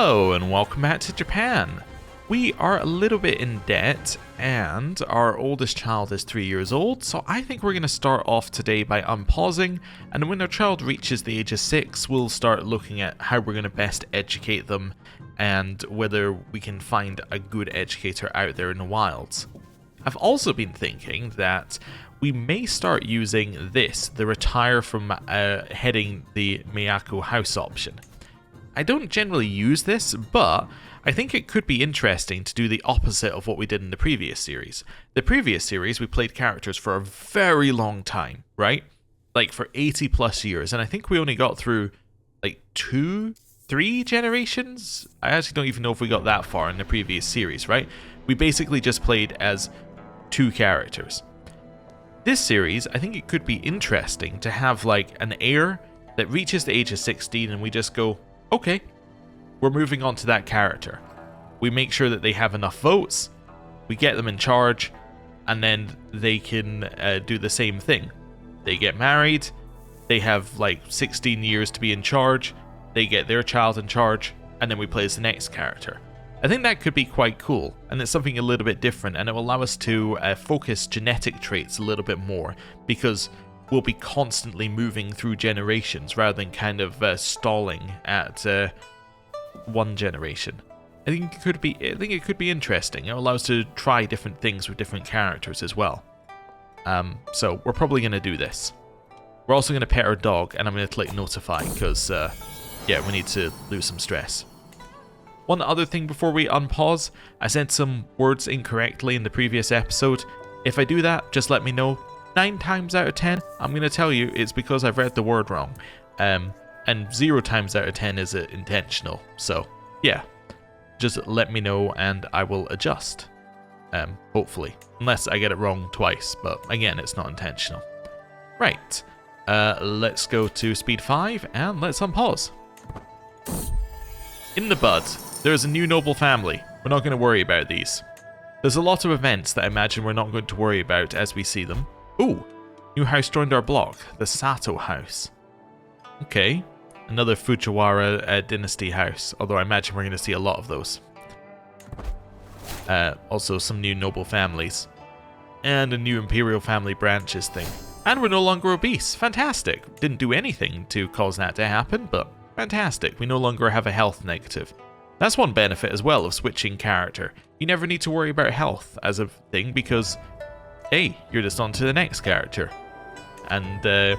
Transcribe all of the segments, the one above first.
Hello and welcome back to Japan. We are a little bit in debt and our oldest child is 3 years old, so I think we're going to start off today by unpausing, and when our child reaches the age of 6 we'll start looking at how we're going to best educate them and whether we can find a good educator out there in the wilds. I've also been thinking that we may start using this, the retire from heading the Miyako house option. I don't generally use this, but I think it could be interesting to do the opposite of what we did in the previous series. The previous series, we played characters for a very long time, right? Like for 80 plus years, and I think we only got through like 2-3 generations? I actually don't even know if we got that far in the previous series, right? We basically just played as 2 characters. This series, I think it could be interesting to have like an heir that reaches the age of 16 and we just go, okay, we're moving on to that character. We make sure that they have enough votes, we get them in charge, and then they can do the same thing. They get married, they have like 16 years to be in charge, they get their child in charge, and then we play as the next character. I think that could be quite cool, and it's something a little bit different, and it will allow us to focus genetic traits a little bit more, because we'll be constantly moving through generations rather than kind of stalling at one generation. I think it could be interesting. It allows us to try different things with different characters as well. So we're probably going to do this. We're also going to pet our dog, and I'm going to click notify because yeah, we need to lose some stress. One other thing before we unpause, I said some words incorrectly in the previous episode. If I do that, just let me know. 9 times out of 10, I'm going to tell you it's because I've read the word wrong. And 0 times out of 10 is it intentional. So, yeah. Just let me know and I will adjust. Hopefully. Unless I get it wrong twice. But again, it's not intentional. Right. Let's go to speed 5 and let's unpause. In the bud, there's a new noble family. We're not going to worry about these. There's a lot of events that I imagine we're not going to worry about as we see them. Ooh, new house joined our block, the Sato house. Okay, another Fujiwara dynasty house, although I imagine we're going to see a lot of those. Also some new noble families. And a new imperial family branches thing. And we're no longer obese, fantastic. Didn't do anything to cause that to happen, but fantastic. We no longer have a health negative. That's one benefit as well of switching character. You never need to worry about health as a thing because, hey, you're just on to the next character. And the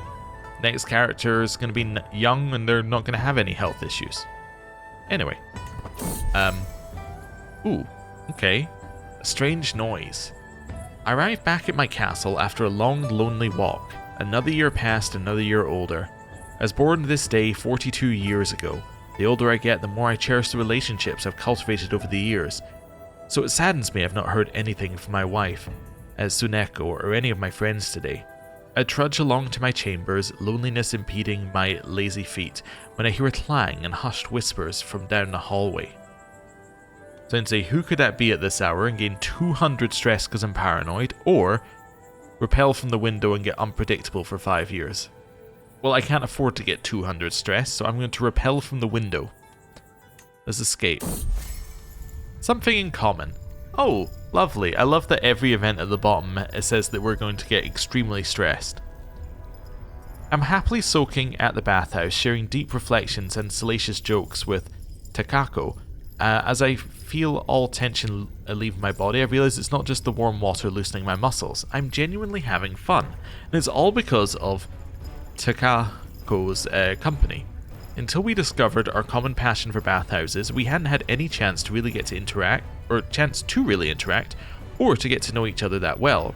next character is going to be young and they're not going to have any health issues. Anyway. Ooh, okay. A strange noise. I arrived back at my castle after a long, lonely walk. Another year passed, another year older. I was born this day 42 years ago. The older I get, the more I cherish the relationships I've cultivated over the years. So it saddens me I've not heard anything from my wife, as Tsuneko, or any of my friends today. I trudge along to my chambers, loneliness impeding my lazy feet, when I hear a clang and hushed whispers from down the hallway. So I'd say, who could that be at this hour and gain 200 stress because I'm paranoid, or repel from the window and get unpredictable for 5 years? Well, I can't afford to get 200 stress, so I'm going to repel from the window. Let's escape. Something in common. Oh, lovely. I love that every event at the bottom it says that we're going to get extremely stressed. I'm happily soaking at the bathhouse, sharing deep reflections and salacious jokes with Takako. As I feel all tension leave my body, I realize it's not just the warm water loosening my muscles. I'm genuinely having fun. And it's all because of Takako's company. Until we discovered our common passion for bathhouses, we hadn't had any chance to really get to interact, or to get to know each other that well.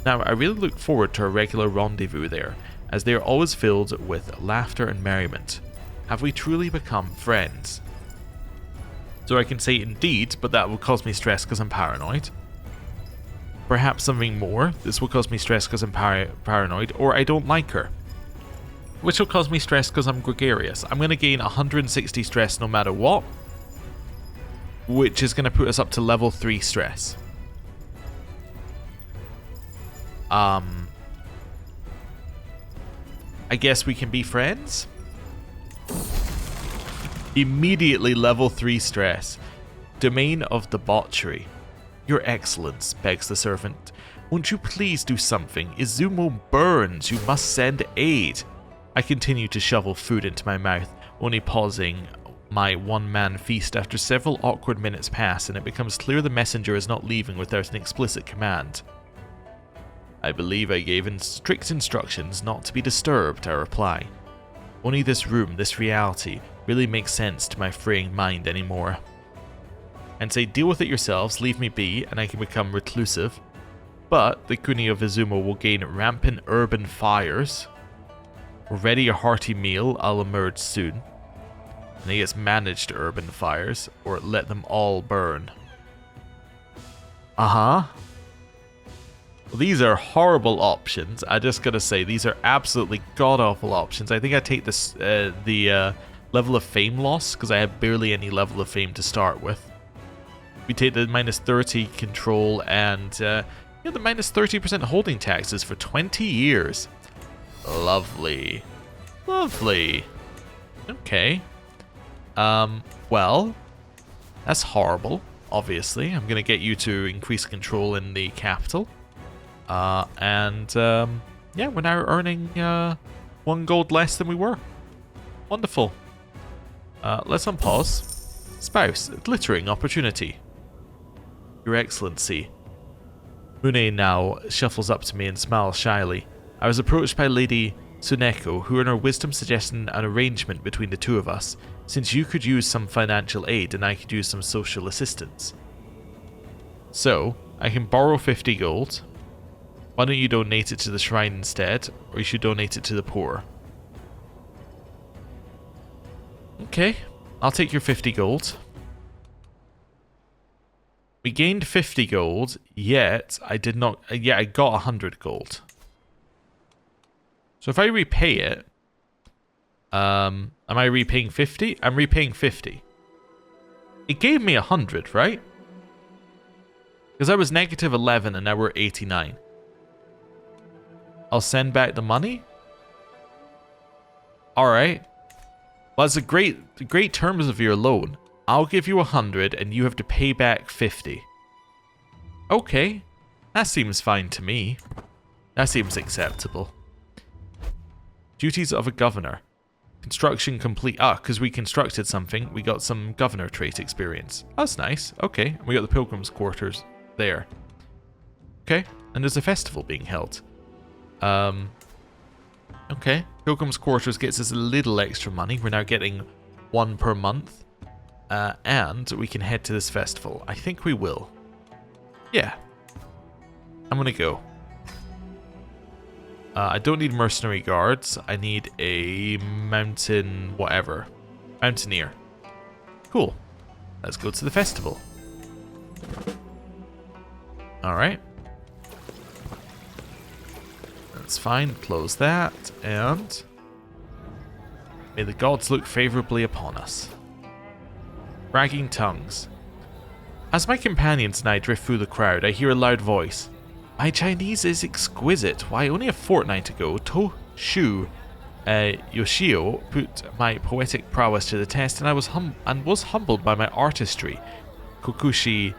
Now, I really look forward to our regular rendezvous there, as they are always filled with laughter and merriment. Have we truly become friends? So I can say indeed, but that will cause me stress because I'm paranoid. Perhaps something more, this will cause me stress because I'm paranoid, or I don't like her. Which will cause me stress because I'm gregarious. I'm going to gain 160 stress no matter what, which is going to put us up to level 3 stress. I guess we can be friends? Immediately level 3 stress. Domain of debauchery. Your Excellence, begs the servant. Won't you please do something? Izumo burns. You must send aid. I continue to shovel food into my mouth, only pausing my one-man feast after several awkward minutes pass, and it becomes clear the messenger is not leaving without an explicit command. I believe I gave strict instructions not to be disturbed, I reply. Only this room, this reality, really makes sense to my fraying mind anymore. And say, deal with it yourselves, leave me be, and I can become reclusive. But the Kuni of Izumo will gain rampant urban fires. Ready a hearty meal, I'll emerge soon. And he gets managed urban fires, or let them all burn. Well, these are horrible options. I just gotta say, these are absolutely god-awful options. I think I take this the level of fame loss, because I had barely any level of fame to start with. We take the minus 30 control and the minus 30% holding taxes for 20 years. Lovely. Lovely. Okay. Well, that's horrible, obviously. I'm going to get you to increase control in the capital. Yeah, we're now earning 1 gold less than we were. Wonderful. Let's unpause. Spouse, glittering opportunity. Your Excellency. Mune now shuffles up to me and smiles shyly. I was approached by Lady Tsuneko, who in her wisdom suggested an arrangement between the two of us, since you could use some financial aid and I could use some social assistance. So, I can borrow 50 gold. Why don't you donate it to the shrine instead, or you should donate it to the poor. Okay, I'll take your 50 gold. We gained 50 gold, yet I did not... I got 100 gold. So if I repay it... am I repaying 50? I'm repaying 50. It gave me 100, right? Because I was negative 11 and now we're 89. I'll send back the money? Alright. Well, that's a great terms of your loan. I'll give you 100 and you have to pay back 50. Okay. That seems fine to me. That seems acceptable. Duties of a governor. Construction complete. Because we constructed something, we got some governor trait experience. That's nice. Okay. We got the pilgrims' quarters there. Okay. And there's a festival being held. Okay. Pilgrims' quarters gets us a little extra money. We're now getting 1 per month. And we can head to this festival. I think we will. Yeah. I'm gonna go. I don't need mercenary guards. I need a mountain whatever. Mountaineer. Cool. Let's go to the festival. Alright. That's fine. Close that. And may the gods look favorably upon us. Bragging tongues. As my companions and I drift through the crowd, I hear a loud voice. My Chinese is exquisite. Why, only a fortnight ago, Toshu Yoshio put my poetic prowess to the test, and I was humbled by my artistry. Kokushi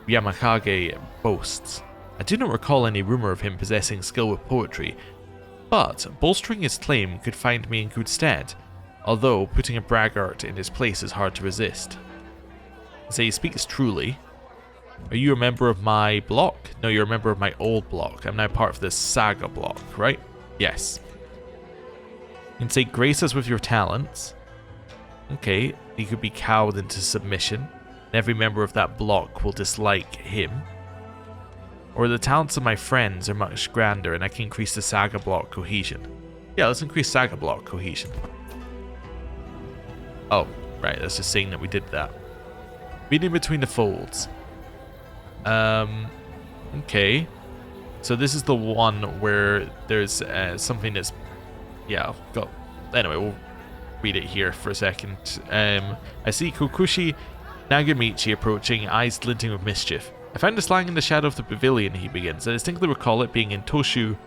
Yamakage boasts. I do not recall any rumor of him possessing skill with poetry, but bolstering his claim could find me in good stead, although putting a braggart in his place is hard to resist. So he speaks truly. Are you a member of my block? No, you're a member of my old block. I'm now part of this saga block, right? Yes. You can say grace us with your talents. Okay, he could be cowed into submission, and every member of that block will dislike him. Or the talents of my friends are much grander, and I can increase the saga block cohesion. Yeah, let's increase saga block cohesion. Oh, right, that's just saying that we did that. Reading between the folds. Okay. So this is the one where there's something that's... Yeah, got... Anyway, we'll read it here for a second. I see Kokushi Nagamichi approaching, eyes glinting with mischief. I found this lying in the shadow of the pavilion, he begins. I distinctly recall it being in Toshu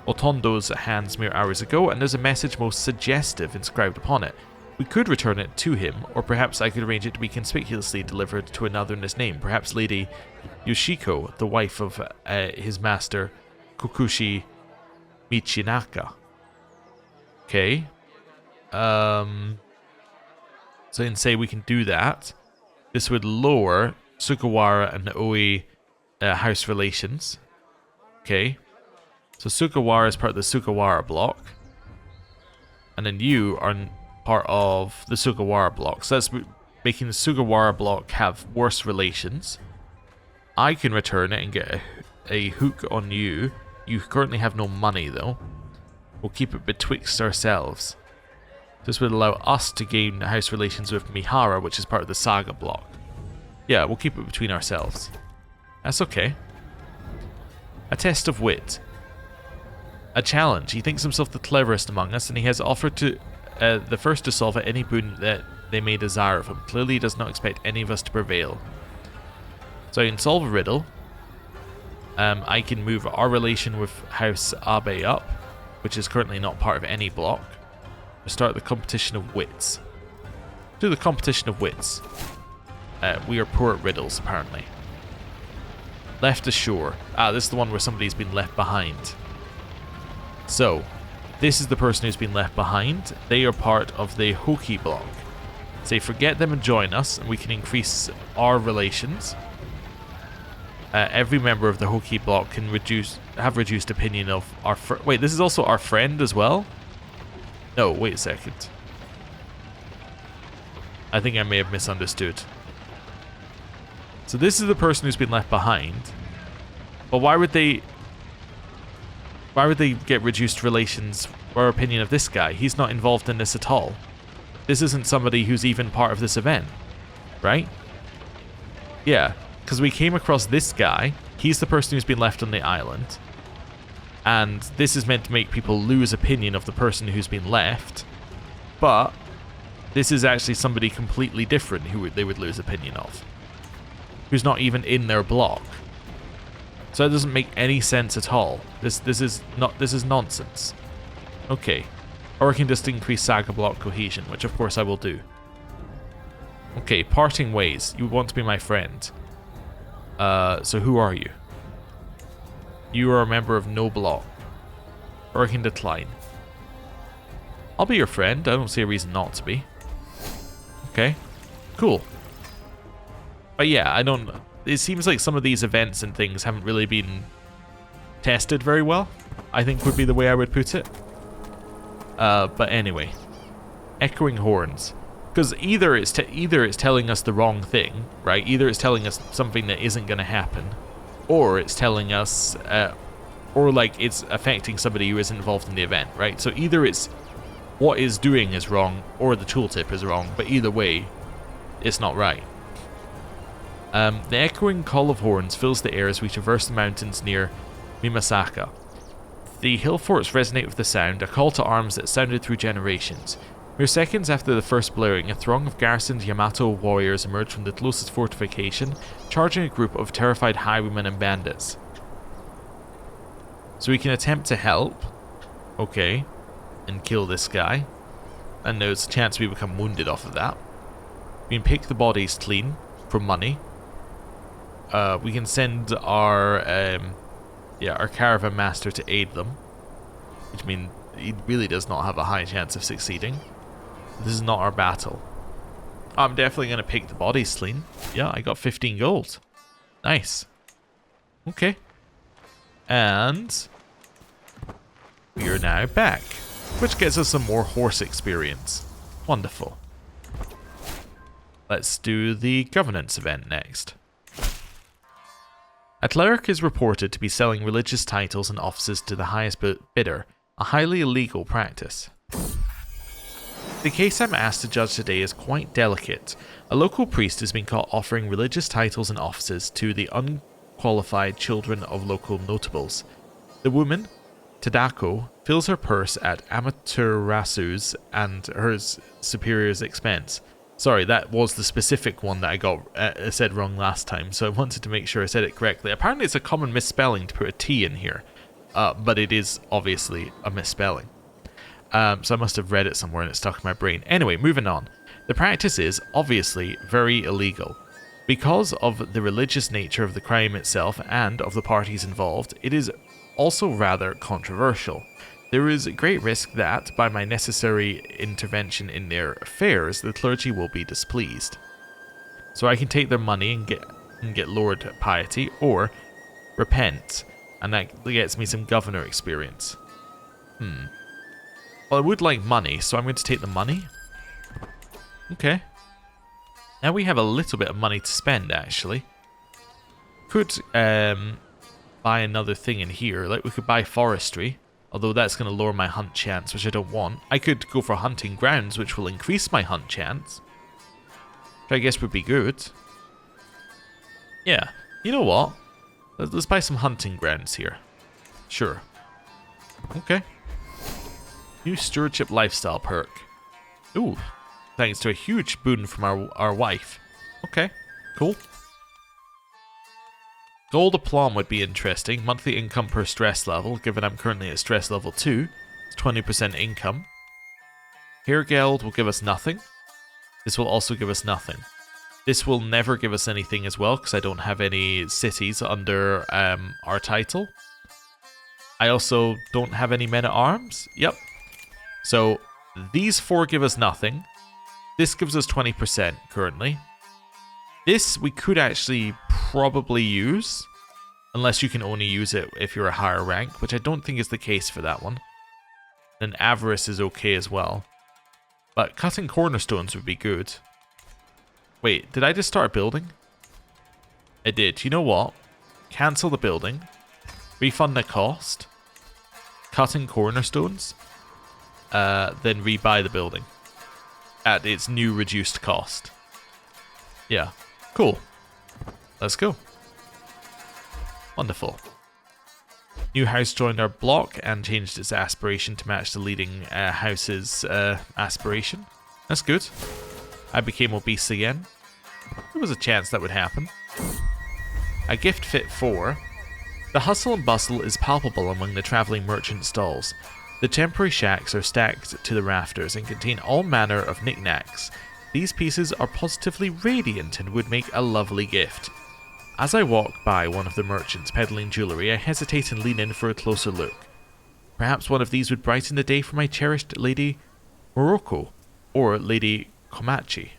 Otondo's hands mere hours ago, and there's a message most suggestive inscribed upon it. We could return it to him, or perhaps I could arrange it to be conspicuously delivered to another in his name, perhaps Lady Yoshiko, the wife of his master Kokushi Michinaka. Okay. So you can say we can do that. This would lower Sugawara and Oi house relations. Okay. So Sugawara is part of the Sugawara block. And then you are part of the Sugawara block. So that's making the Sugawara block have worse relations. I can return it and get a hook on you. You currently have no money though. We'll keep it betwixt ourselves. This would allow us to gain house relations with Mihara, which is part of the Saga block. Yeah, we'll keep it between ourselves. That's okay. A test of wit. A challenge. He thinks himself the cleverest among us, and he has offered to the first to solve any boon that they may desire of him. Clearly he does not expect any of us to prevail. So I can solve a riddle. I can move our relation with House Abe up, which is currently not part of any block. To start the competition of wits. Do the competition of wits. We are poor at riddles, apparently. Left ashore. Ah, this is the one where somebody's been left behind. So, this is the person who's been left behind. They are part of the Hoki block. Say, forget them and join us, and we can increase our relations. Every member of the Hoki block can have reduced opinion of our wait, this is also our friend as well? No, wait a second. I think I may have misunderstood. So this is the person who's been left behind. But why would they get reduced relations or opinion of this guy? He's not involved in this at all. This isn't somebody who's even part of this event, right? Yeah, because we came across this guy. He's the person who's been left on the island. And this is meant to make people lose opinion of the person who's been left. But this is actually somebody completely different who they would lose opinion of. Who's not even in their block. So it doesn't make any sense at all. This is nonsense. Okay. Or I can just increase Saga block cohesion, which of course I will do. Okay, parting ways. You want to be my friend. So who are you? You are a member of no block. Or I can decline. I'll be your friend. I don't see a reason not to be. Okay. Cool. But yeah, it seems like some of these events and things haven't really been tested very well, I think would be the way I would put it. But anyway. Echoing horns. Because either it's telling us the wrong thing, right? Either it's telling us something that isn't going to happen, or it's telling us, or like it's affecting somebody who isn't involved in the event, right? So either it's what it's doing is wrong, or the tooltip is wrong, but either way, it's not right. The echoing call of horns fills the air as we traverse the mountains near Mimasaka. The hill forts resonate with the sound, a call to arms that sounded through generations. Mere seconds after the first blaring, a throng of garrisoned Yamato warriors emerged from the closest fortification, charging a group of terrified highwaymen and bandits. So we can attempt to help, okay, and kill this guy, and there's a chance we become wounded off of that. We can pick the bodies clean for money. We can send our caravan master to aid them, which means he really does not have a high chance of succeeding. This is not our battle. I'm definitely going to pick the bodies clean. Yeah, I got 15 gold. Nice. Okay. And we are now back, which gets us some more horse experience. Wonderful. Let's do the governance event next. A cleric is reported to be selling religious titles and offices to the highest bidder, a highly illegal practice. The case I'm asked to judge today is quite delicate. A local priest has been caught offering religious titles and offices to the unqualified children of local notables. The woman, Tadako, fills her purse at Amaterasu's and her superior's expense. Sorry, that was the specific one that I got said wrong last time, so I wanted to make sure I said it correctly. Apparently it's a common misspelling to put a T in here, but it is obviously a misspelling. So I must have read it somewhere and it stuck in my brain. Anyway, moving on. The practice is obviously very illegal. Because of the religious nature of the crime itself and of the parties involved, it is also rather controversial. There is a great risk that, by my necessary intervention in their affairs, the clergy will be displeased. So I can take their money and get lowered piety, or repent, and that gets me some governor experience. Well, I would like money, so I'm going to take the money. Okay. Now we have a little bit of money to spend, actually. Could buy another thing in here. Like, we could buy forestry, although that's going to lower my hunt chance, which I don't want. I could go for hunting grounds, which will increase my hunt chance, which I guess would be good. Yeah. You know what? Let's buy some hunting grounds here. Sure. Okay. New stewardship lifestyle perk. Ooh. Thanks to a huge boon from our wife. Okay. Cool. Gold aplomb would be interesting. Monthly income per stress level, given I'm currently at stress level 2. It's 20% income. Hair geld will give us nothing. This will also give us nothing. This will never give us anything as well, because I don't have any cities under our title. I also don't have any men at arms. Yep. So these 4 give us nothing. This gives us 20% currently. This we could actually probably use, unless you can only use it if you're a higher rank, which I don't think is the case for that one. And avarice is okay as well. But cutting cornerstones would be good. Wait, did I just start building? I did. You know what? Cancel the building. Refund the cost. Cutting cornerstones. Then rebuy the building. At its new reduced cost. Yeah. Cool. Let's go. Wonderful. New house joined our block and changed its aspiration to match the leading house's aspiration. That's good. I became obese again. There was a chance that would happen. A gift fit 4. The hustle and bustle is palpable among the travelling merchant stalls. The temporary shacks are stacked to the rafters and contain all manner of knickknacks. These pieces are positively radiant and would make a lovely gift. As I walk by one of the merchants peddling jewellery, I hesitate and lean in for a closer look. Perhaps one of these would brighten the day for my cherished Lady Morocco, or Lady Komachi.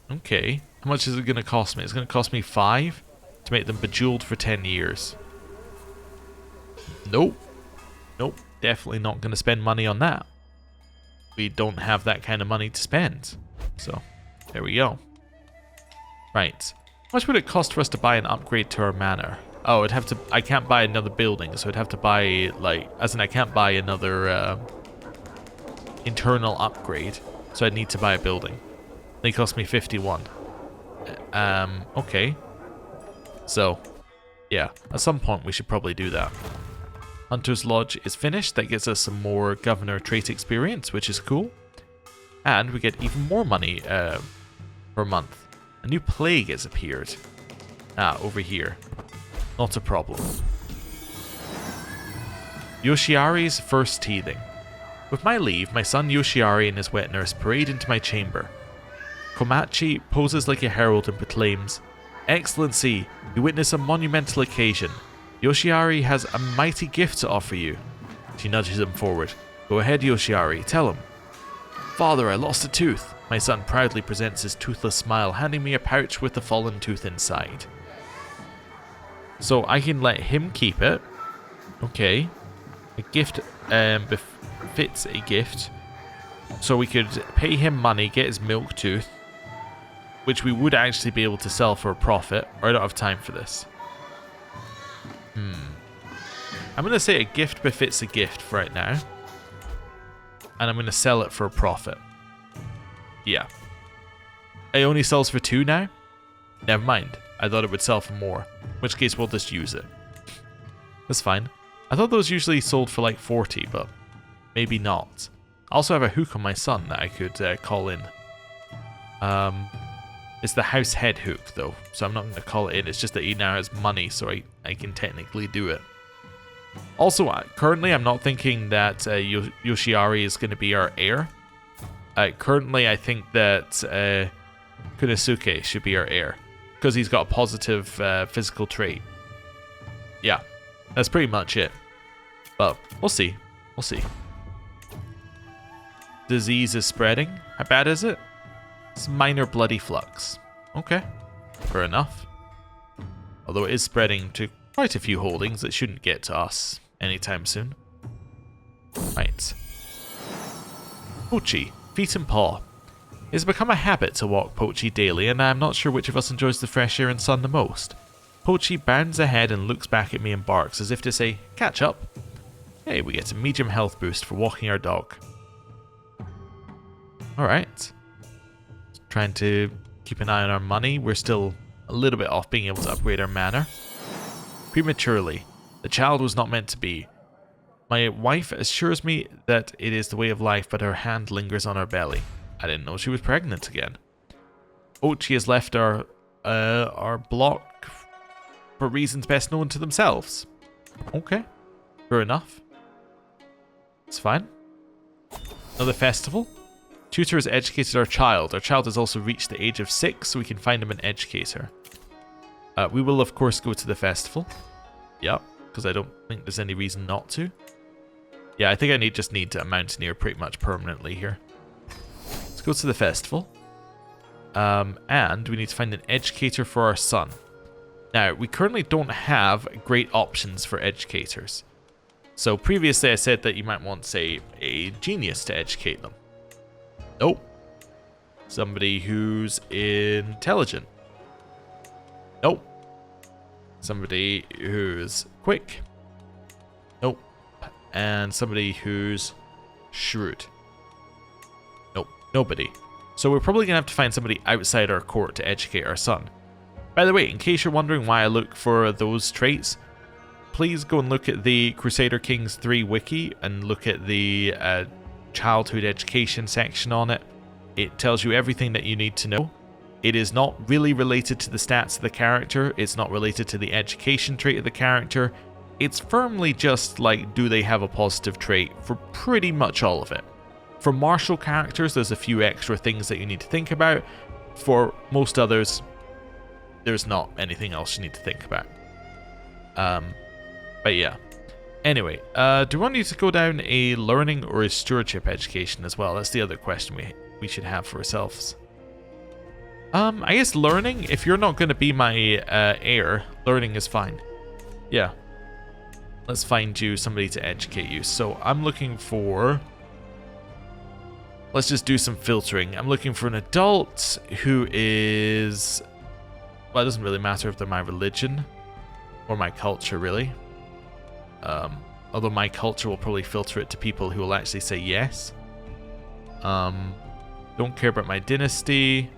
Okay, how much is it going to cost me? It's going to cost me 5 to make them bejeweled for 10 years. Nope. Nope, definitely not going to spend money on that. We don't have that kind of money to spend. So, there we go. Right. How much would it cost for us to buy an upgrade to our manor? Oh, it'd have to... I can't buy another building, so I'd have to buy, like... As in, I can't buy another internal upgrade, so I'd need to buy a building. They cost me 51. Okay. So, yeah. At some point, we should probably do that. Hunter's Lodge is finished. That gets us some more Governor trait experience, which is cool. And we get even more money per month. A new plague has appeared. Ah, over here. Not a problem. Yoshiari's first teething. With my leave, my son Yoshiari and his wet nurse parade into my chamber. Komachi poses like a herald and proclaims, "Excellency, you witness a monumental occasion. Yoshiari has a mighty gift to offer you." She nudges him forward. "Go ahead, Yoshiari, tell him." "Father, I lost a tooth." My son proudly presents his toothless smile, handing me a pouch with the fallen tooth inside. So I can let him keep it. Okay. A gift befits a gift. So we could pay him money, get his milk tooth, which we would actually be able to sell for a profit, or I don't have time for this. I'm going to say a gift befits a gift for right now. And I'm going to sell it for a profit. Yeah. It only sells for 2 now? Never mind. I thought it would sell for more. In which case we'll just use it. That's fine. I thought those usually sold for like 40, but maybe not. I also have a hook on my son that I could call in. It's the house head hook though, so I'm not going to call it in. It's just that he now has money, so I can technically do it. Also, currently I'm not thinking that Yoshiari is going to be our heir. Currently I think that Kunosuke should be our heir, because he's got a positive physical trait. Yeah, that's pretty much it. But we'll see. We'll see. Disease is spreading. How bad is it? It's minor bloody flux. Okay, fair enough. Although it is spreading to quite a few holdings, it shouldn't get to us anytime soon. Right. Pochi, feet and paw. It has become a habit to walk Pochi daily, and I am not sure which of us enjoys the fresh air and sun the most. Pochi bounds ahead and looks back at me and barks as if to say, catch up. Hey, we get a medium health boost for walking our dog. Alright. Trying to keep an eye on our money. We're still a little bit off being able to upgrade our manor. Prematurely. The child was not meant to be. My wife assures me that it is the way of life, but her hand lingers on her belly. I didn't know she was pregnant again. Ochi has left our block for reasons best known to themselves. Okay, fair enough. It's fine. Another festival. Tutor has educated our child. Our child has also reached the age of 6, so we can find him an educator. We will, of course, go to the festival. Yep, because I don't think there's any reason not to. Yeah, I think I just need a mountaineer pretty much permanently here. Let's go to the festival. And we need to find an educator for our son. Now, we currently don't have great options for educators. So previously I said that you might want, say, a genius to educate them. Nope. Somebody who's intelligent. Nope. Somebody who's quick. Nope. And somebody who's shrewd. Nope. Nobody. So we're probably going to have to find somebody outside our court to educate our son. By the way, in case you're wondering why I look for those traits, please go and look at the Crusader Kings III wiki and look at the childhood education section on it. It tells you everything that you need to know. It is not really related to the stats of the character. It's not related to the education trait of the character. It's firmly just like, do they have a positive trait for pretty much all of it. For martial characters, there's a few extra things that you need to think about. For most others, there's not anything else you need to think about. But yeah. Anyway, do we want you to go down a learning or a stewardship education as well? That's the other question we should have for ourselves. I guess learning, if you're not going to be my heir, learning is fine. Yeah. Let's find you somebody to educate you. So I'm looking for... Let's just do some filtering. I'm looking for an adult who is... Well, it doesn't really matter if they're my religion or my culture, really. Although my culture will probably filter it to people who will actually say yes. Don't care about my dynasty.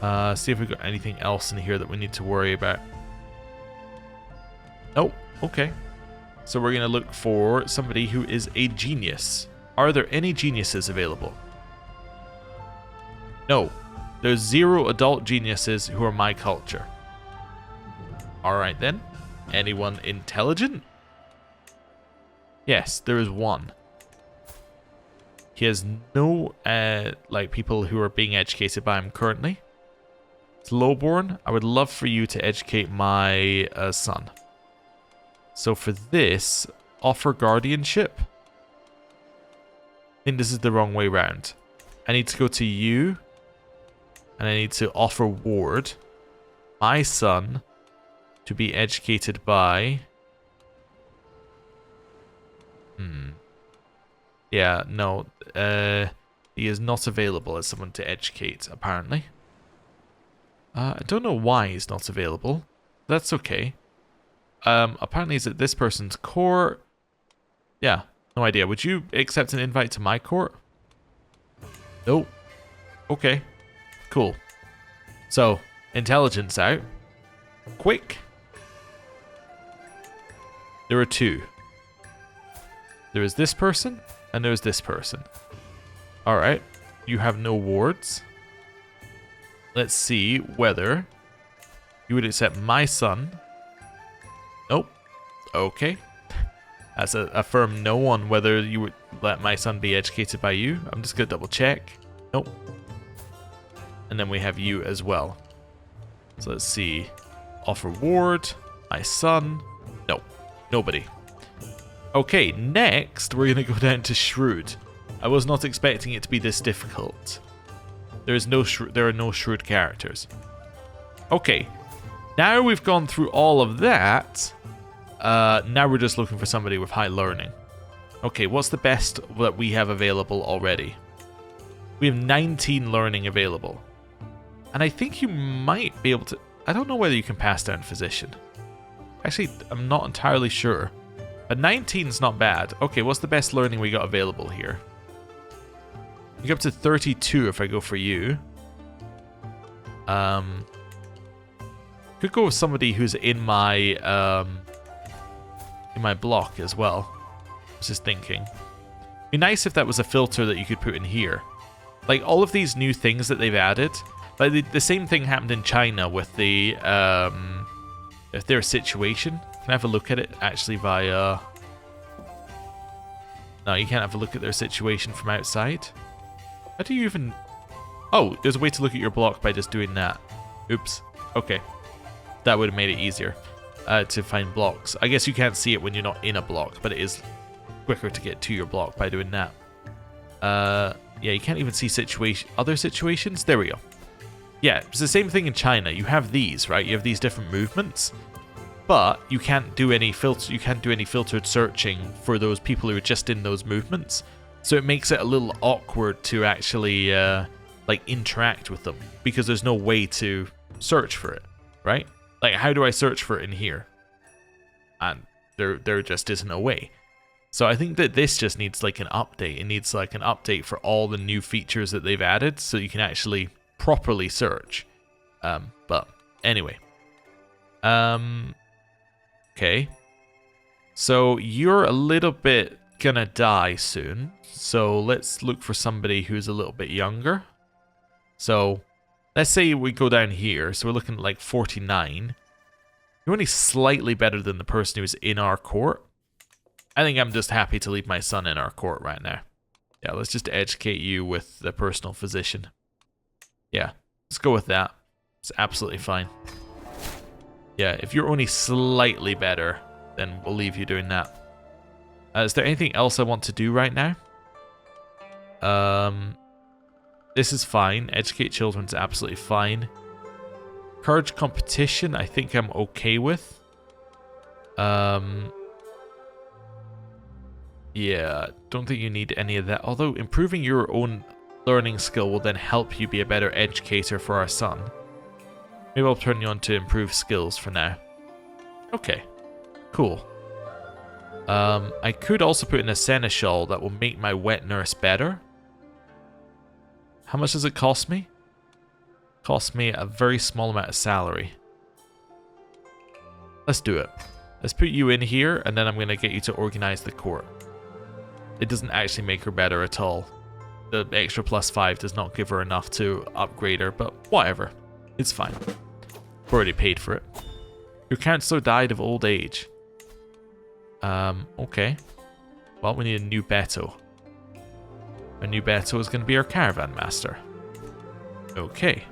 See if we've got anything else in here that we need to worry about. Oh, okay. So we're going to look for somebody who is a genius. Are there any geniuses available? No. There's 0 adult geniuses who are my culture. Alright then. Anyone intelligent? Yes, there is one. He has no, like, people who are being educated by him currently. It's lowborn. I would love for you to educate my son. So for this, offer guardianship. I think this is the wrong way round. I need to go to you. And I need to offer ward my son to be educated by... Yeah, no. He is not available as someone to educate, apparently. I don't know why he's not available. That's okay. Apparently he's at this person's court. Yeah, no idea. Would you accept an invite to my court? Nope. Okay. Cool. So, intelligence out. Quick. There are 2. There is this person, and there's this person. Alright. You have no wards. Let's see whether you would accept my son. Nope. Okay. That's a firm no on whether you would let my son be educated by you. I'm just going to double check. Nope. And then we have you as well. So let's see. Offer ward. My son. No. Nobody. Okay, next we're going to go down to Shrewd. I was not expecting it to be this difficult. There are no shrewd characters. Okay. Now we've gone through all of that. Now we're just looking for somebody with high learning. Okay, what's the best that we have available already? We have 19 learning available. And I think you might be able to... I don't know whether you can pass down physician. Actually, I'm not entirely sure. But 19's not bad. Okay, what's the best learning we got available here? You get up to 32 if I go for you. Could go with somebody who's in my block as well. I was just thinking. Be nice if that was a filter that you could put in here. Like all of these new things that they've added. Like the same thing happened in China with the if their situation. Can I have a look at it actually via... No, you can't have a look at their situation from outside. How do you even... Oh, there's a way to look at your block by just doing that. Oops. Okay. That would have made it easier to find blocks. I guess you can't see it when you're not in a block, but it is quicker to get to your block by doing that. Yeah, you can't even see other situations. There we go. Yeah, it's the same thing in China. You have these, right? You have these different movements, but you can't do any filtered searching for those people who are just in those movements. So it makes it a little awkward to actually like interact with them because there's no way to search for it, right? Like, how do I search for it in here? And there just isn't a way. So I think that this just needs like an update. It needs like an update for all the new features that they've added so you can actually properly search. But anyway. Okay. So you're a little bit gonna die soon. So let's look for somebody who's a little bit younger. So let's say we go down here. So we're looking at like 49. You're only slightly better than the person who's in our court. I think I'm just happy to leave my son in our court right now. Yeah, let's just educate you with the personal physician. Yeah, let's go with that. It's absolutely fine. Yeah, if you're only slightly better, then we'll leave you doing that. Is there anything else I want to do right now? This is fine. Educate children's absolutely fine. Encourage competition, I think I'm okay with. Yeah, don't think you need any of that. Although improving your own learning skill will then help you be a better educator for our son. Maybe I'll turn you on to improve skills for now. Okay, cool. I could also put in a seneschal that will make my wet nurse better. How much does it cost me? Cost me a very small amount of salary. Let's do it. Let's put you in here, and then I'm going to get you to organize the court. It doesn't actually make her better at all. The extra +5 does not give her enough to upgrade her, but whatever. It's fine. I've already paid for it. Your counselor died of old age. Okay. Well, we need a new Beto. A new Beto is going to be our caravan master. Okay.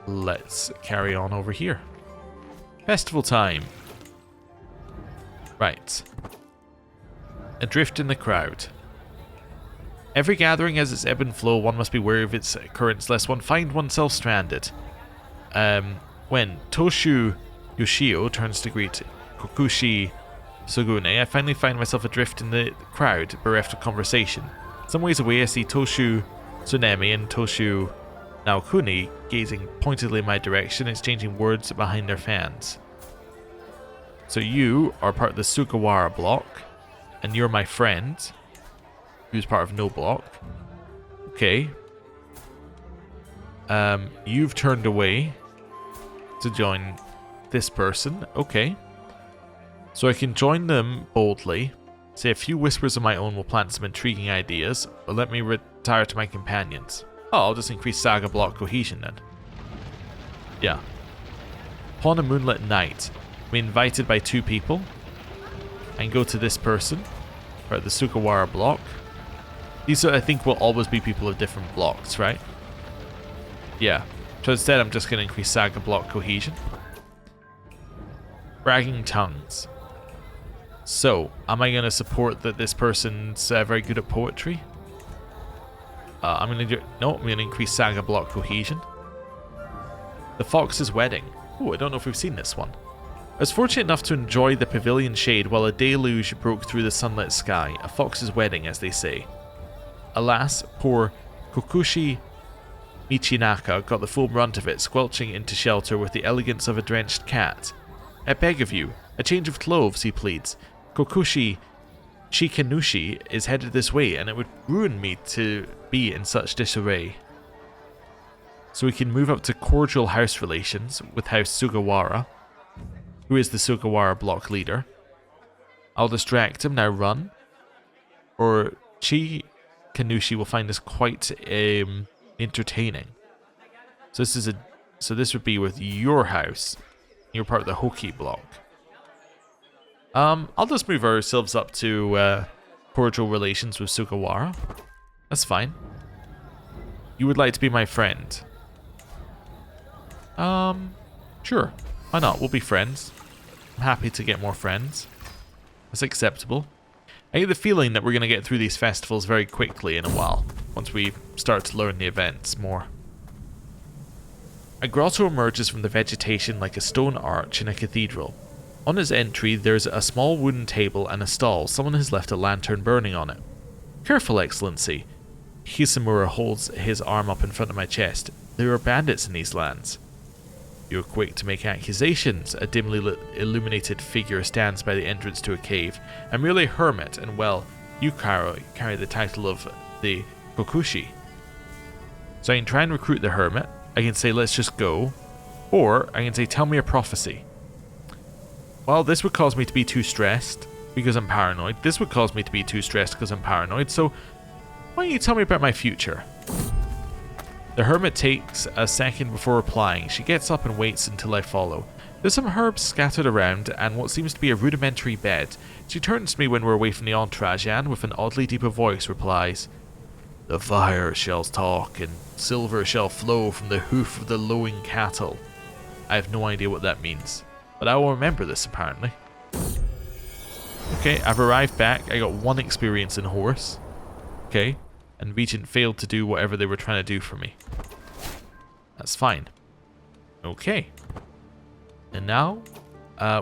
Let's carry on over here. Festival time. Right. Adrift in the crowd. Every gathering has its ebb and flow. One must be wary of its occurrence lest one find oneself stranded. When Toshu Yoshio turns to greet Kokushi Sugune, I finally find myself adrift in the crowd, bereft of conversation. Some ways away I see Toshu Tsunemi and Toshu Naokuni gazing pointedly in my direction, exchanging words behind their fans. So you are part of the Sugawara block, and you're my friend, who's part of no block. Okay. You've turned away to join this person. Okay. So I can join them boldly, say a few whispers of my own will plant some intriguing ideas, or let me retire to my companions. Oh, I'll just increase Saga block cohesion then. Yeah. Upon a moonlit night, We invited by 2 people. And go to this person. Or the Sugawara block. These, I think, will always be people of different blocks, right? Yeah. So instead, I'm just going to increase Saga block cohesion. Bragging tongues. So, am I going to support that this person's very good at poetry? I'm going to do... No, I'm going to increase Saga block cohesion. The Fox's Wedding. Oh, I don't know if we've seen this one. I was fortunate enough to enjoy the pavilion shade while a deluge broke through the sunlit sky. A fox's wedding, as they say. Alas, poor Kokushi Michinaka got the full brunt of it, squelching into shelter with the elegance of a drenched cat. I beg of you, a change of clothes, he pleads. Kokushi Chikanushi is headed this way, and it would ruin me to be in such disarray. So we can move up to cordial house relations with House Sugawara, who is the Sugawara block leader. I'll distract him, now run. Or Chikanushi will find this quite entertaining. So this would be with your house. You're part of the Hoki block. I'll just move ourselves up to cordial relations with Sugawara. That's fine. You would like to be my friend? Sure. Why not? We'll be friends. I'm happy to get more friends. That's acceptable. I get the feeling that we're going to get through these festivals very quickly in a while, once we start to learn the events more. A grotto emerges from the vegetation like a stone arch in a cathedral. On its entry, there's a small wooden table and a stall. Someone has left a lantern burning on it. Careful, Excellency. Hisamura holds his arm up in front of my chest. There are bandits in these lands. You're quick to make accusations. A dimly illuminated figure stands by the entrance to a cave. I'm merely a hermit, and well, you carry the title of the Kokushi. So I can try and recruit the hermit. I can say, let's just go. Or I can say, tell me a prophecy. Well, this would cause me to be too stressed because I'm paranoid. This would cause me to be too stressed because I'm paranoid. So why don't you tell me about my future? The hermit takes a second before replying. She gets up and waits until I follow. There's some herbs scattered around and what seems to be a rudimentary bed. She turns to me when we're away from the entourage and, with an oddly deeper voice, replies, "The fire shall talk and silver shall flow from the hoof of the lowing cattle." I have no idea what that means, but I will remember this apparently. Okay, I've arrived back. I got 1 experience in horse. Okay. And Regent failed to do whatever they were trying to do for me. That's fine. Okay. And now,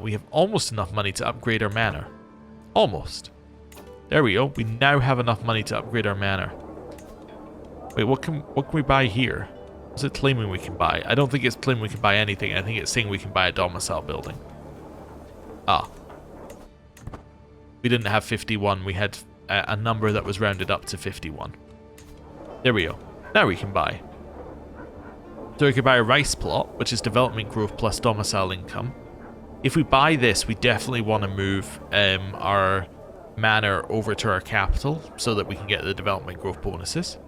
we have almost enough money to upgrade our manor. Almost. There we go. We now have enough money to upgrade our manor. Wait, what can we buy here? What's it claiming we can buy? I don't think it's claiming we can buy anything. I think it's saying we can buy a domicile building. Ah. We didn't have 51. We had a number that was rounded up to 51. There we go. Now we can buy. So we could buy a rice plot, which is development growth plus domicile income. If we buy this, we definitely want to move our manor over to our capital so that we can get the development growth bonuses.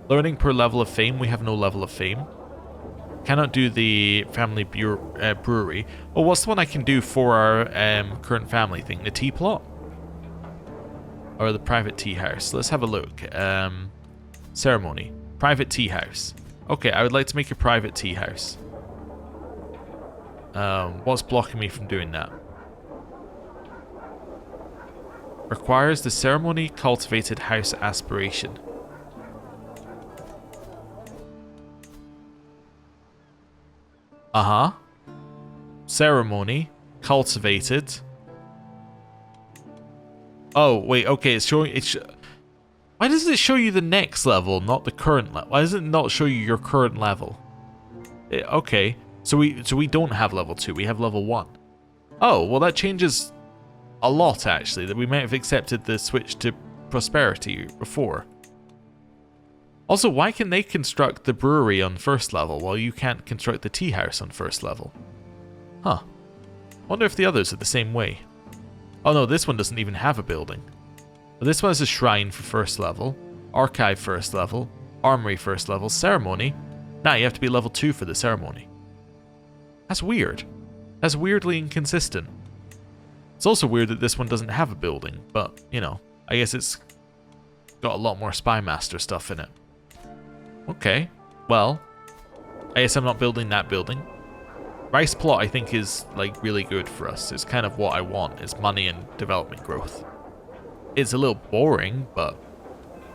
Learning per level of fame. We have no level of fame. Cannot do the family brewery. Oh, what's the one I can do for our current family thing? The tea plot? Or the private tea house? Let's have a look. Ceremony. Private tea house. Okay, I would like to make a private tea house. What's blocking me from doing that? Requires the ceremony cultivated house aspiration. Uh-huh. Ceremony cultivated. Oh, wait, okay, it's showing... Why does it show you the next level, not the current level? Why does it not show you your current level? Okay, so we don't have level 2, we have level 1. Oh, well that changes a lot, actually, that we might have accepted the switch to prosperity before. Also, why can they construct the brewery on first level while you can't construct the tea house on first level? Huh. Wonder if the others are the same way. Oh no, this one doesn't even have a building. But this one has a shrine for first level, archive first level, armory first level, ceremony. Nah, you have to be level 2 for the ceremony. That's weird. That's weirdly inconsistent. It's also weird that this one doesn't have a building, but, you know, I guess it's got a lot more Spy Master stuff in it. Okay, well, I guess I'm not building that building. Rice plot, I think, is, like, really good for us. It's kind of what I want, is money and development growth. It's a little boring, but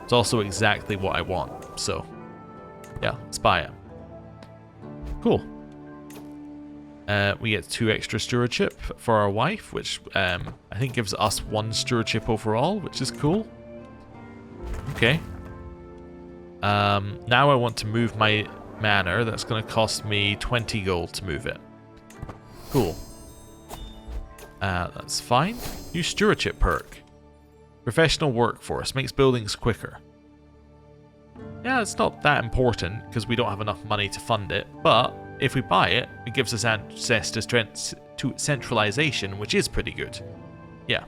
it's also exactly what I want. So, yeah, let's buy it. Cool. We get 2 extra stewardship for our wife, which I think gives us 1 stewardship overall, which is cool. Okay. Now I want to move my manor. That's going to cost me 20 gold to move it. Cool. That's fine. New stewardship perk. Professional workforce. Makes buildings quicker. Yeah, it's not that important because we don't have enough money to fund it, but if we buy it, it gives us access to centralization, which is pretty good. Yeah.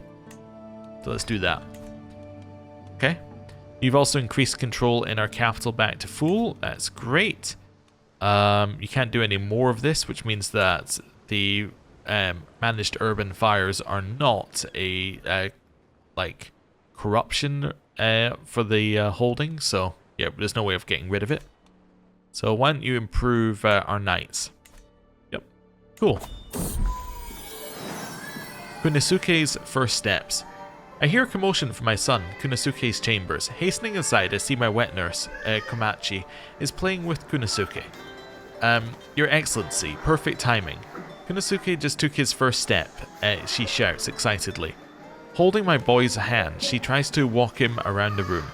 So let's do that. Okay. You've also increased control in our capital back to full. That's great. You can't do any more of this, which means that the managed urban fires are not a like corruption for the holding. So yeah, there's no way of getting rid of it. So why don't you improve our knights? Yep. Cool. Kunisuke's first steps. I hear a commotion from my son, Kunisuke's chambers. Hastening inside, I see my wet nurse, Komachi, is playing with Kunisuke. Your Excellency, perfect timing. Kunisuke just took his first step, she shouts excitedly. Holding my boy's hand, she tries to walk him around the room.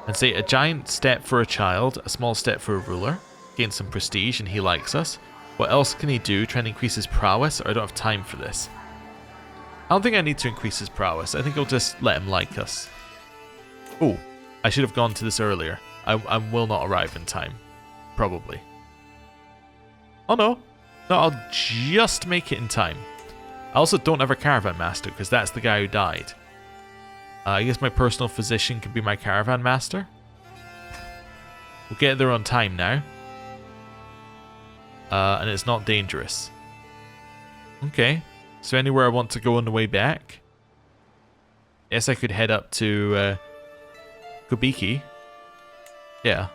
And say, a giant step for a child, a small step for a ruler. Gain some prestige and he likes us. What else can he do? Try and increase his prowess? Or I don't have time for this. I don't think I need to increase his prowess. I think I'll just let him like us. Oh, I should have gone to this earlier. I will not arrive in time. Probably. Oh no. No, I'll just make it in time. I also don't have a caravan master because that's the guy who died. I guess my personal physician can be my caravan master. We'll get there on time now. And it's not dangerous. Okay. So anywhere I want to go on the way back? Yes, I could head up to Kubiki. Yeah.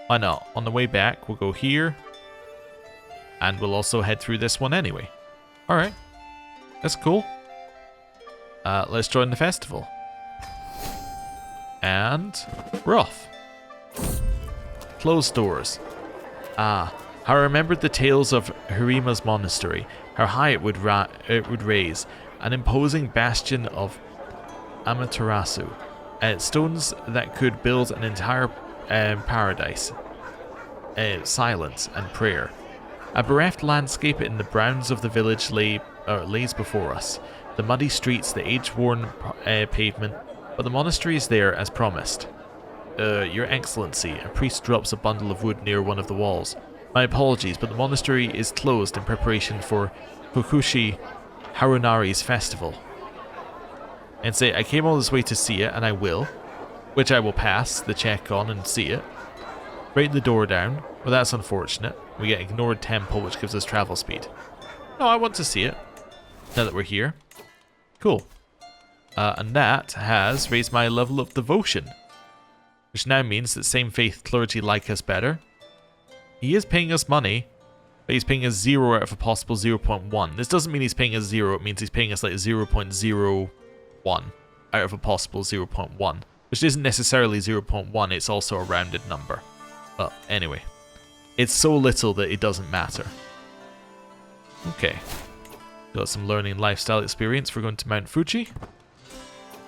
Why not? On the way back, we'll go here. And we'll also head through this one anyway. Alright. That's cool. Let's join the festival. And we're off. Closed doors. Ah, how I remembered the tales of Harima's monastery, how high it would raise, an imposing bastion of Amaterasu, stones that could build an entire paradise, silence and prayer. A bereft landscape in the grounds of the village lays before us, the muddy streets, the age-worn pavement, but the monastery is there as promised. Your Excellency, a priest drops a bundle of wood near one of the walls. My apologies, but the monastery is closed in preparation for Kokushi Harunari's festival. And say, I came all this way to see it, and I will. Which I will pass the check on and see it. Break the door down. Well, that's unfortunate. We get ignored temple, which gives us travel speed. No, I want to see it. Now that we're here. Cool. And that has raised my level of devotion. Which now means that same faith clergy like us better. He is paying us money, but he's paying us 0 out of a possible 0.1. This doesn't mean he's paying us 0, it means he's paying us like 0.01 out of a possible 0.1. Which isn't necessarily 0.1, it's also a rounded number. But anyway, it's so little that it doesn't matter. Okay. Got some learning lifestyle experience for going to Mount Fuji.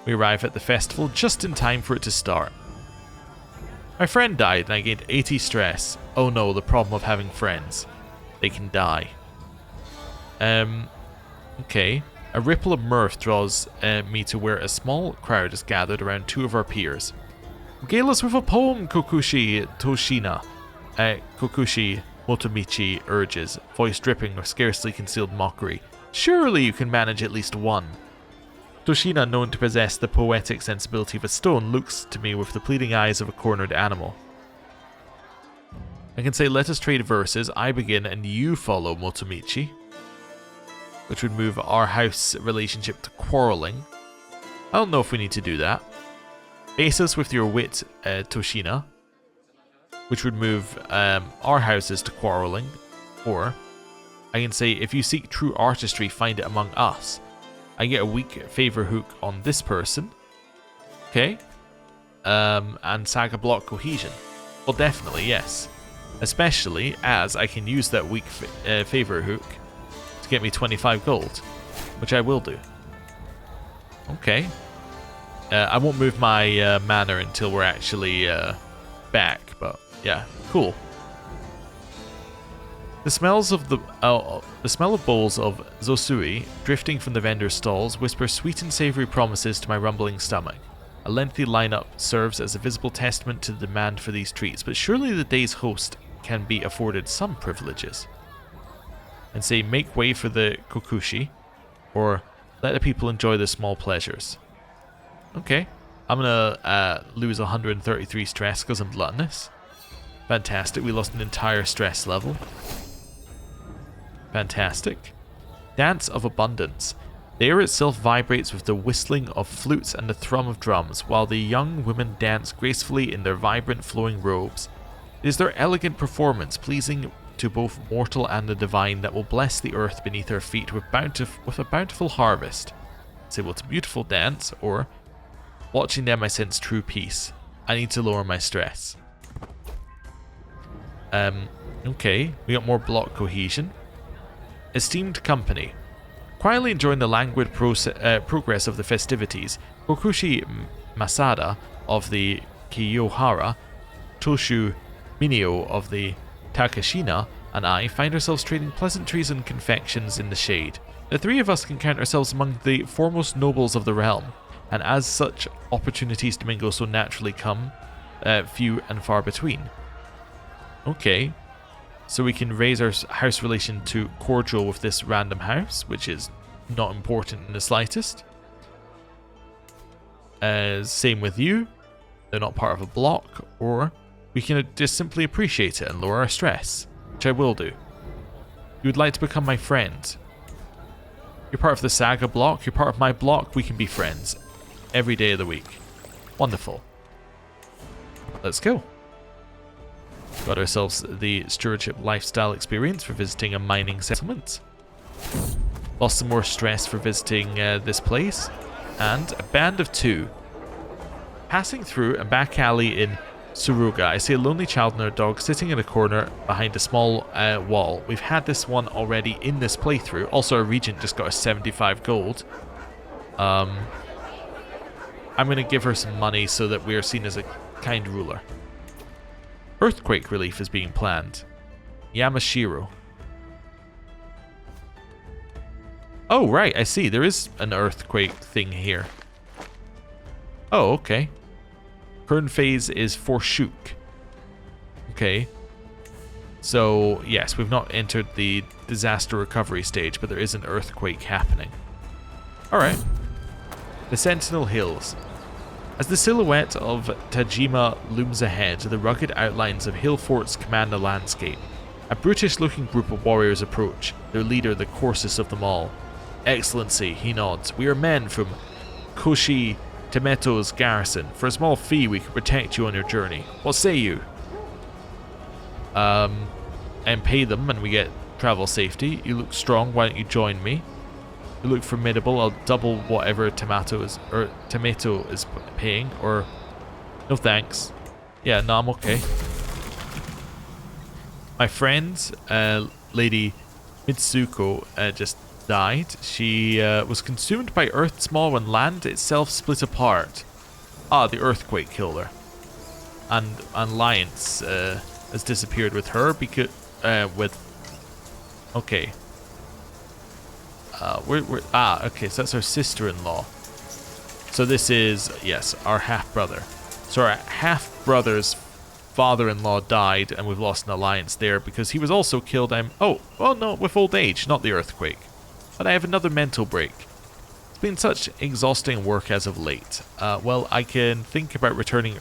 We arrive at the festival just in time for it to start. My friend died and I gained 80 stress. Oh no, the problem of having friends. They can die. Okay. A ripple of mirth draws me to where a small crowd is gathered around 2 of our peers. Regale us with a poem, Kokushi Toshina. Kokushi Motomichi urges, voice dripping with scarcely concealed mockery. Surely you can manage at least one. Toshina, known to possess the poetic sensibility of a stone, looks to me with the pleading eyes of a cornered animal. I can say, let us trade verses, I begin and you follow, Motomichi. which would move our house relationship to quarreling. I don't know if we need to do that. Base us with your wit, Toshina, which would move our houses to quarreling. Or I can say, if you seek true artistry, find it among us. I get a weak favor hook on this person. Okay. And saga block cohesion. Well, definitely, yes. Especially as I can use that weak favor hook to get me 25 gold, which I will do. Okay. I won't move my manor until we're actually back, but yeah, cool. The smell of bowls of zosui drifting from the vendor's stalls whisper sweet and savory promises to my rumbling stomach. A lengthy lineup serves as a visible testament to the demand for these treats, but surely the day's host can be afforded some privileges. And say, make way for the kokushi, or let the people enjoy the small pleasures. Okay, I'm gonna lose 133 stress because I'm gluttonous. Fantastic, we lost an entire stress level. Fantastic. Dance of Abundance. The air itself vibrates with the whistling of flutes and the thrum of drums, while the young women dance gracefully in their vibrant flowing robes. It is their elegant performance, pleasing to both mortal and the divine, that will bless the earth beneath our feet with a bountiful harvest. Say, well, it's a beautiful dance, or watching them I sense true peace. I need to lower my stress. Okay, we got more block cohesion. Esteemed company. Quietly enjoying the languid progress of the festivities, Kokushi Masada of the Kiyohara, Toshu Minio of the Takashina, and I find ourselves trading pleasantries and confections in the shade. The three of us can count ourselves among the foremost nobles of the realm, and as such, opportunities to mingle so naturally come, few and far between. Okay. So we can raise our house relation to cordial with this random house, which is not important in the slightest. Same with you. They're not part of a block, or we can just simply appreciate it and lower our stress, which I will do. You would like to become my friend. You're part of the saga block, you're part of my block, we can be friends. Every day of the week. Wonderful. Let's go. Got ourselves the stewardship lifestyle experience for visiting a mining settlement. Lost some more stress for visiting this place. And a band of two. Passing through a back alley in Suruga, I see a lonely child and her dog sitting in a corner behind a small wall. We've had this one already in this playthrough. Also, our regent just got a 75 gold. I'm going to give her some money so that we are seen as a kind ruler. Earthquake relief is being planned. Yamashiro. Oh, right, I see. There is an earthquake thing here. Oh, okay. Current phase is for Shuk. Okay. So, yes, we've not entered the disaster recovery stage, but there is an earthquake happening. Alright. The Sentinel Hills. As the silhouette of Tajima looms ahead, the rugged outlines of hill forts command the landscape. A brutish-looking group of warriors approach, their leader the coarsest of them all. Excellency, he nods. We are men from Koshi Temeto's garrison. For a small fee, we can protect you on your journey. What say you? And pay them, and we get travel safety. You look strong. Why don't you join me? You look formidable. I'll double whatever Tomato is paying. Or no thanks. Yeah, no, I'm okay. My friend, Lady Mitsuko, just died. She was consumed by earth small when land itself split apart. Ah, the earthquake killed her. And Alliance has disappeared with her because okay. Okay, so that's our sister-in-law. So this is, yes, our half-brother. So our half-brother's father-in-law died, and we've lost an alliance there because he was also killed. Oh, well, no, with old age, not the earthquake. But I have another mental break. It's been such exhausting work as of late. Well, I can think about returning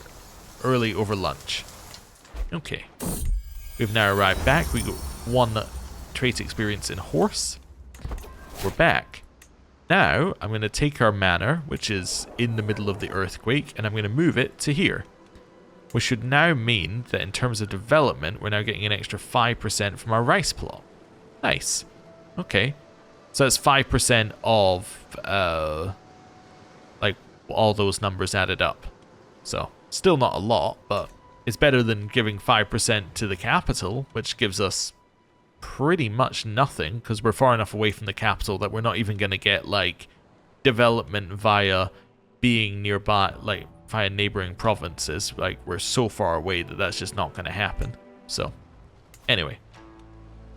early over lunch. Okay. We've now arrived back. We got 1 trait experience in horse. we're back. Now, I'm going to take our manor, which is in the middle of the earthquake, and I'm going to move it to here. Which should now mean that in terms of development, we're now getting an extra 5% from our rice plot. Nice. Okay. So that's 5% of, like, all those numbers added up. So, still not a lot, but it's better than giving 5% to the capital, which gives us pretty much nothing, because we're far enough away from the capital that we're not even going to get, like, development via being nearby, like, via neighboring provinces. Like, we're so far away that that's just not going to happen. So, anyway.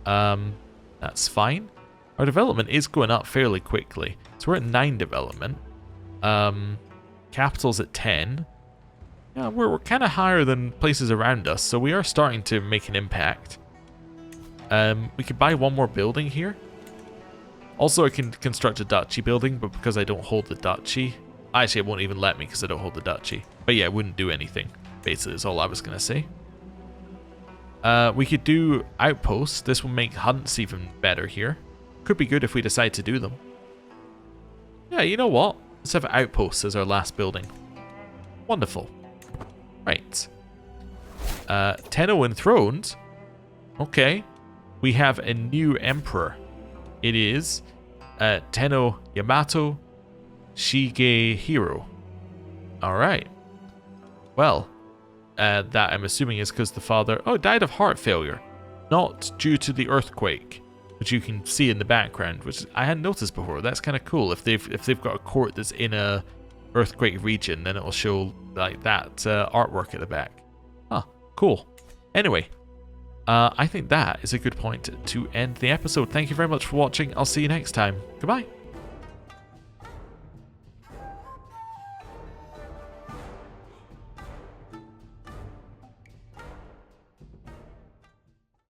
That's fine. Our development is going up fairly quickly. So we're at 9 development. Capital's at 10. Yeah, we're kind of higher than places around us, so we are starting to make an impact. We could buy one more building here. Also, I can construct a duchy building, but because I don't hold the duchy... Actually, it won't even let me because I don't hold the duchy. But yeah, it wouldn't do anything. Basically, is all I was going to say. We could do outposts. This will make hunts even better here. Could be good if we decide to do them. Yeah, you know what? Let's have outposts as our last building. Wonderful. Right. Tenno enthroned. Okay. We have a new emperor. It is Tenno Yamato Shigehiro. Alright. Well, that I'm assuming is because the father... Oh, died of heart failure. Not due to the earthquake, which you can see in the background, which I hadn't noticed before. That's kind of cool. If they've got a court that's in a earthquake region, then it'll show like that artwork at the back. Huh, cool. Anyway, I think that is a good point to end the episode. Thank you very much for watching. I'll see you next time. Goodbye.